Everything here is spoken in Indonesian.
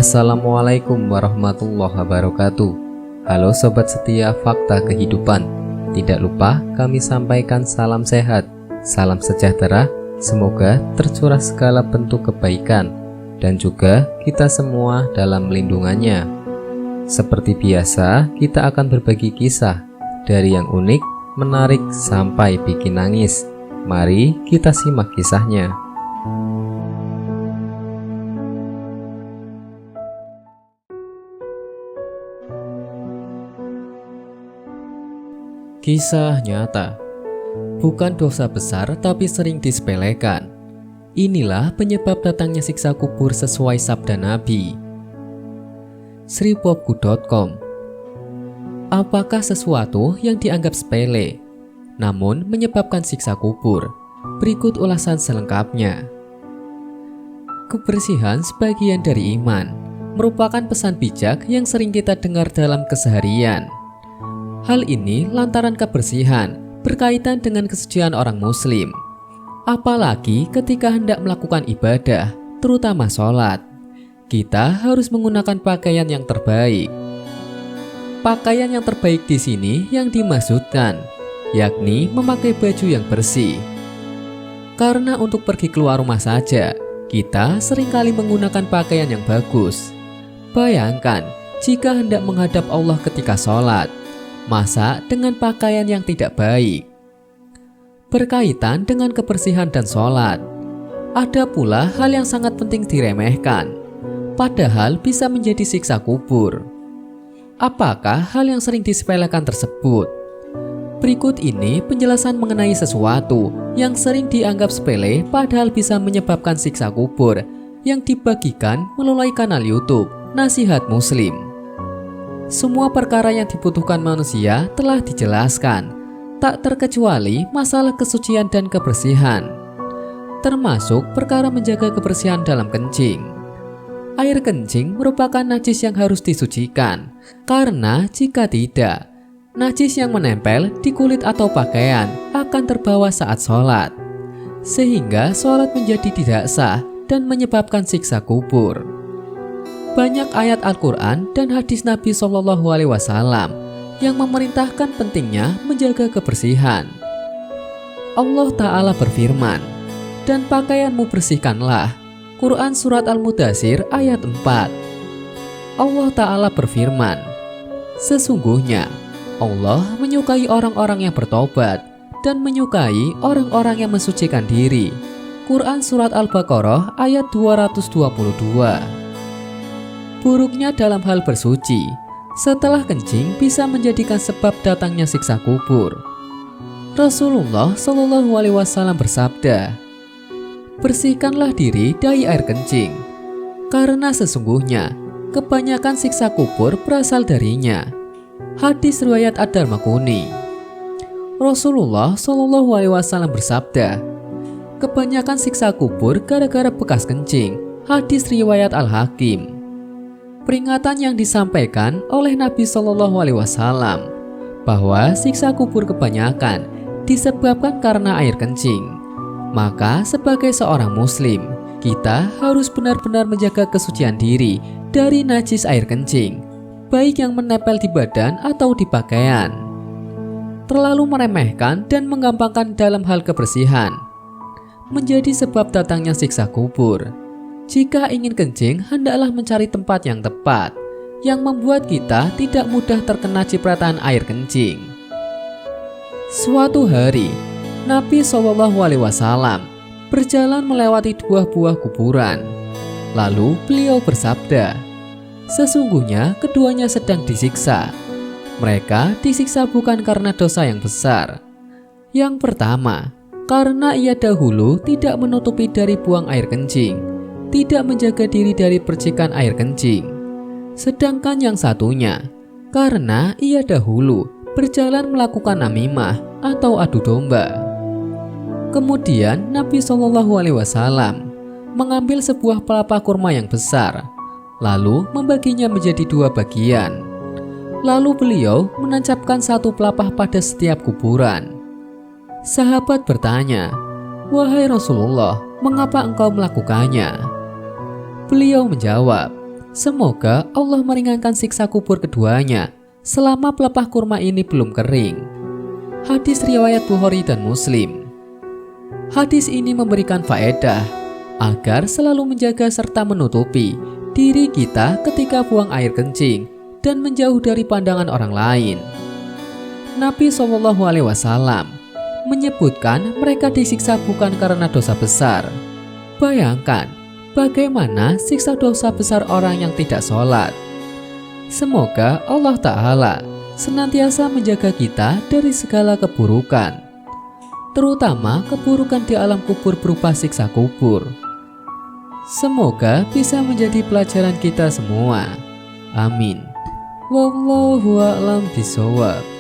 Assalamualaikum warahmatullahi wabarakatuh. Halo sobat setia Fakta Kehidupan. Tidak lupa kami sampaikan salam sehat, salam sejahtera. Semoga tercurah segala bentuk kebaikan dan juga kita semua dalam lindungannya. Seperti biasa, kita akan berbagi kisah dari yang unik, menarik sampai bikin nangis. Mari kita simak kisahnya. Kisah nyata. Bukan dosa besar tapi sering disepelekan. Inilah penyebab datangnya siksa kubur sesuai sabda Nabi. Sripopku.com. Apakah sesuatu yang dianggap sepele namun menyebabkan siksa kubur? Berikut ulasan selengkapnya. Kebersihan sebagian dari iman merupakan pesan bijak yang sering kita dengar dalam keseharian. Hal ini lantaran kebersihan berkaitan dengan kesucian orang muslim. Apalagi ketika hendak melakukan ibadah, terutama sholat, kita harus menggunakan pakaian yang terbaik. Pakaian yang terbaik di sini yang dimaksudkan, yakni memakai baju yang bersih. Karena untuk pergi keluar rumah saja, kita seringkali menggunakan pakaian yang bagus. Bayangkan jika hendak menghadap Allah ketika sholat, masa dengan pakaian yang tidak baik? Berkaitan dengan kebersihan dan sholat, ada pula hal yang sangat penting diremehkan, padahal bisa menjadi siksa kubur. Apakah hal yang sering disepelekan tersebut? Berikut ini penjelasan mengenai sesuatu yang sering dianggap sepele padahal bisa menyebabkan siksa kubur yang dibagikan melalui kanal YouTube Nasihat Muslim. Semua perkara yang dibutuhkan manusia telah dijelaskan, tak terkecuali masalah kesucian dan kebersihan, termasuk perkara menjaga kebersihan dalam kencing. Air kencing merupakan najis yang harus disucikan, karena jika tidak, najis yang menempel di kulit atau pakaian akan terbawa saat sholat, sehingga sholat menjadi tidak sah dan menyebabkan siksa kubur. Banyak ayat Al-Quran dan hadis Nabi SAW yang memerintahkan pentingnya menjaga kebersihan. Allah Ta'ala berfirman, "Dan pakaianmu bersihkanlah." Quran Surat Al-Mudathir ayat 4. Allah Ta'ala berfirman, "Sesungguhnya Allah menyukai orang-orang yang bertobat dan menyukai orang-orang yang mensucikan diri." Quran Surat Al-Baqarah ayat 222. Buruknya dalam hal bersuci setelah kencing bisa menjadikan sebab datangnya siksa kubur. Rasulullah SAW bersabda, "Bersihkanlah diri dari air kencing, karena sesungguhnya kebanyakan siksa kubur berasal darinya." Hadis riwayat Ad-Darmaquni. Rasulullah SAW bersabda, "Kebanyakan siksa kubur gara-gara bekas kencing." Hadis riwayat Al-Hakim. Peringatan yang disampaikan oleh Nabi SAW bahwa siksa kubur kebanyakan disebabkan karena air kencing. Maka sebagai seorang muslim, kita harus benar-benar menjaga kesucian diri dari najis air kencing, baik yang menempel di badan atau di pakaian. Terlalu meremehkan dan menggampangkan dalam hal kebersihan menjadi sebab datangnya siksa kubur. Jika ingin kencing, hendaklah mencari tempat yang tepat, yang membuat kita tidak mudah terkena cipratan air kencing. Suatu hari, Nabi SAW berjalan melewati dua buah kuburan. Lalu beliau bersabda, "Sesungguhnya keduanya sedang disiksa. Mereka disiksa bukan karena dosa yang besar. Yang pertama, karena ia dahulu tidak menutupi dari buang air kencing, tidak menjaga diri dari percikan air kencing. Sedangkan yang satunya, karena ia dahulu berjalan melakukan namimah atau adu domba." Kemudian Nabi SAW mengambil sebuah pelepah kurma yang besar, lalu membaginya menjadi dua bagian. Lalu beliau menancapkan satu pelepah pada setiap kuburan. Sahabat bertanya, "Wahai Rasulullah, mengapa engkau melakukannya?" Beliau menjawab, Semoga Allah meringankan siksa kubur keduanya selama pelepah kurma ini belum kering. Hadis riwayat Bukhari dan Muslim. Hadis ini memberikan faedah agar selalu menjaga serta menutupi diri kita ketika buang air kencing dan menjauh dari pandangan orang lain. Nabi SAW menyebutkan mereka disiksa bukan karena dosa besar. Bayangkan bagaimana siksa dosa besar orang yang tidak sholat. Semoga Allah Ta'ala senantiasa menjaga kita dari segala keburukan, terutama keburukan di alam kubur berupa siksa kubur. Semoga bisa menjadi pelajaran kita semua. Amin. Wallahu a'lam bishawab.